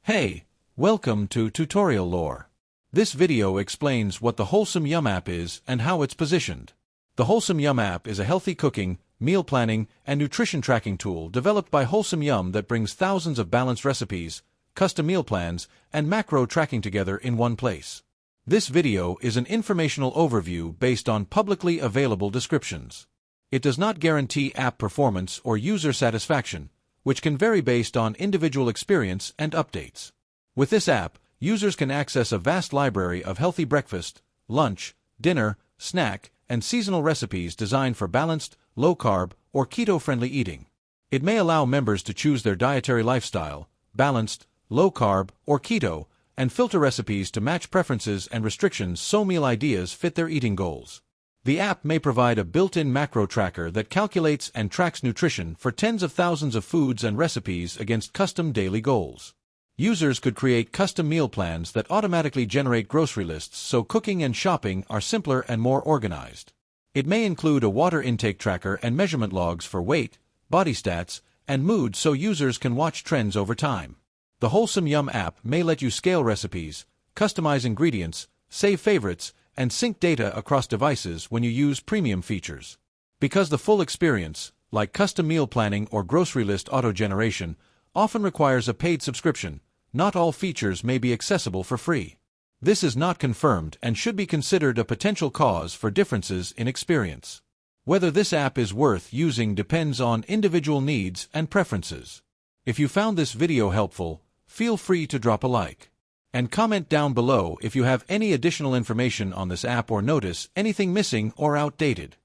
Hey, welcome to Tutorial Lore. This video explains what the Wholesome Yum app is and how it's positioned. The Wholesome Yum app is a healthy cooking, meal planning, and nutrition tracking tool developed by Wholesome Yum that brings thousands of balanced recipes, custom meal plans, and macro tracking together in one place. This video is an informational overview based on publicly available descriptions. It does not guarantee app performance or user satisfaction, which can vary based on individual experience and updates. With this app, users can access a vast library of healthy breakfast, lunch, dinner, snack, and seasonal recipes designed for balanced, low-carb, or keto-friendly eating. It may allow members to choose their dietary lifestyle, balanced, low-carb, or keto, and filter recipes to match preferences and restrictions so meal ideas fit their eating goals. The app may provide a built-in macro tracker that calculates and tracks nutrition for tens of thousands of foods and recipes against custom daily goals. Users could create custom meal plans that automatically generate grocery lists so cooking and shopping are simpler and more organized. It may include a water intake tracker and measurement logs for weight, body stats, and mood so users can watch trends over time. The Wholesome Yum app may let you scale recipes, customize ingredients, save favorites, and sync data across devices when you use premium features. Because the full experience, like custom meal planning or grocery list auto-generation, often requires a paid subscription, not all features may be accessible for free. This is not confirmed and should be considered a potential cause for differences in experience. Whether this app is worth using depends on individual needs and preferences. If you found this video helpful, feel free to drop a like. And comment down below if you have any additional information on this app or notice anything missing or outdated.